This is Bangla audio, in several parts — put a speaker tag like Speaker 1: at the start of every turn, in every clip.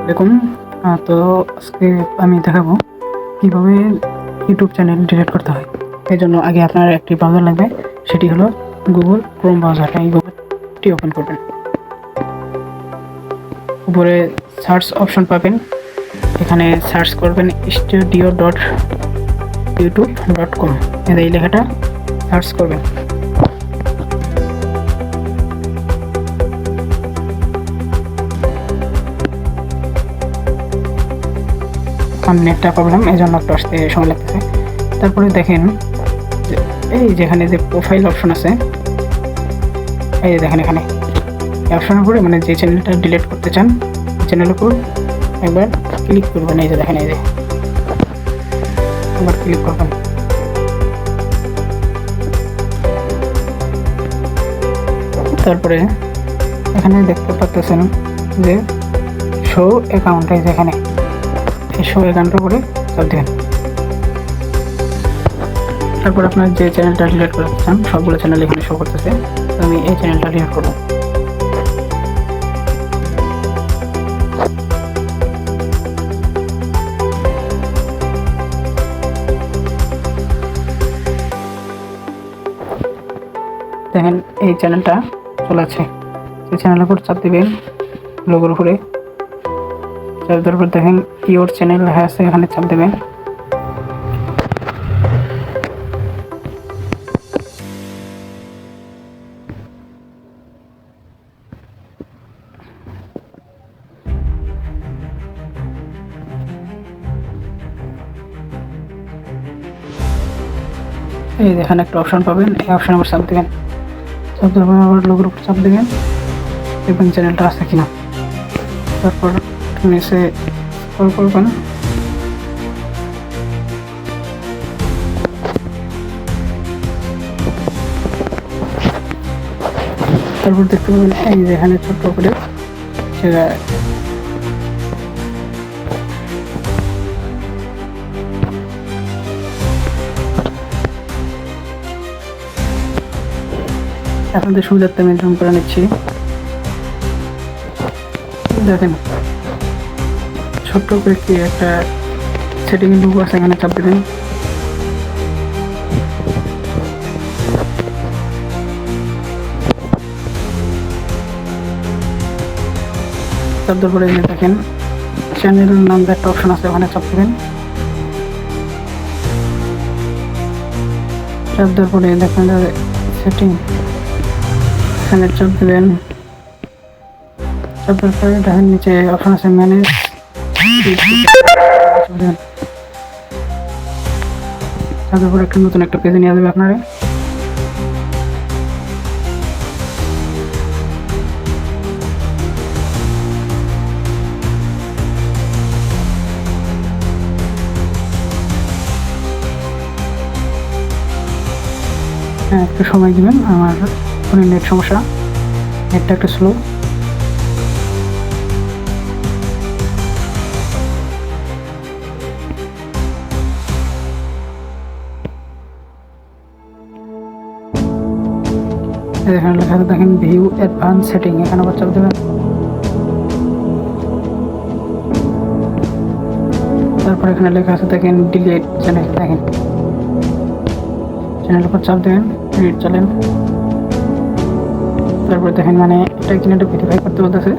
Speaker 1: দেখুন, তো আজকে আমি দেখাবো কীভাবে ইউটিউব চ্যানেল ডিলিট করতে হয়। এই জন্য আগে আপনার একটি ব্রাউজার লাগবে, সেটি হলো গুগল ক্রোম ব্রাউজার। এই গুগলটি ওপেন করবেন, উপরে সার্চ অপশন পাবেন, এখানে সার্চ করবেন studio.youtube.com, এই লেখাটা সার্চ করবেন। নেটটা প্রবলেম, এই জন্য একটু আসতে সময় লাগতেছে। তারপরে দেখেন এই যেখানে যে প্রোফাইল অপশন আছে, এই যে দেখেন এখানে এই অপশনের উপরে মানে যে চ্যানেলটা ডিলিট করতে চান চ্যানেলের উপর একবার ক্লিক করবেন। এই যে দেখেন, এই যে একবার ক্লিক করবেন। তারপরে এখানে দেখতে পাচ্ছেন যে শো অ্যাকাউন্ট, এই যে এখানে এই শো অ্যাকাউন্টের উপরে চাপ দেবেন। তারপর আপনার যে চ্যানেলটা ডিলিট করতে চান সবগুলো চ্যানেল এখানে শো করতেছে, আমি এই চ্যানেলটা ডিলিট করব। দেখেন এই চ্যানেলটা চলে আছে, এই চ্যানেলের উপর চাপ দিবেন, লোগোর উপরে চাপ দেওয়ার পর দেখেন ইওর চ্যানেল লেখা আছে, এখানে চাপ দেবেন। এই দেখেন একটা অপশন পাবেন, এই অপশন আবার চাপ দেবেন, চাপ দেওয়ার পর আবার লোগোর উপর চাপ দেবেন, দেখবেন চ্যানেলটা আছে কিনা। তারপর নিচে স্ক্রল করবেন, তারপর দেখতে পাবেন এই যেখানে ছোট্ট করে সেটা আপনাদের সুবিধার্থে আমি জুম করে নিচ্ছি। দেখেন ছোট্ট করে কি একটা সেটিং লোগো আছে, এখানে চাপ দেবেন। চাপ দেওয়ার পরে দেখেন চ্যানেলের নাম একটা অপশন আছে, ওখানে চাপ দেবেন। চাপ দেওয়ার পরে দেখেন সেটিং, এখানে চাপ দেবেন। চাপ দেওয়ার পরে দেখেন নিচে অপশন আছে ম্যানেজ, চাপের পরে একটা নতুন একটা পেজে নিয়ে যাবে আপনারা। হ্যাঁ, একটু সময় দিবেন, আমার ফোনে নেট সমস্যা, নেটটা একটু স্লো। এখানে লেখা আছে দেখেন ভিউ অ্যাডভান্স সেটিং, এখানে আবার চাপ দেবেন। তারপর এখানে লেখা আছে দেখেন ডিলিট চ্যানেল, দেখেন চ্যানেলের উপর চাপ দেবেন, ডিলিট চ্যানেল। তারপর দেখেন মানে এটা চ্যানেলটা ভেরিফাই করতে বলতেছে।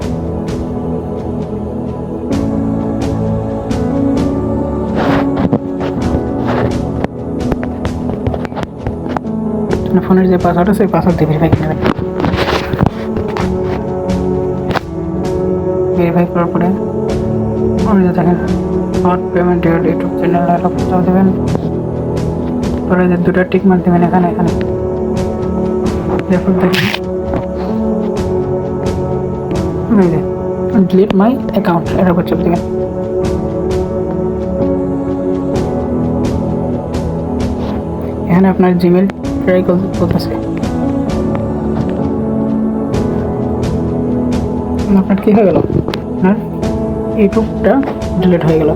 Speaker 1: ফোনের যে পাসওয়ার্ড আছে পাসওয়ার্ড দিয়ে ভেরিফাই করে নেবেন। ভেরিফাই করার পরে দেখেন নট পেমেন্ট ইউটিউব চ্যানেল চাপ দেবেন। পরে যে দুটো টিক মার্ক দেবেন এখানে এখানে দেখুন দেখেন ডিলিট মাই অ্যাকাউন্ট, এর উপর চাপ দেবেন। এখানে আপনার জিমেল ট্রাই করতেছে, আপনার কি হয়ে গেল, আপনার ইউটিউবটা ডিলিট হয়ে গেল।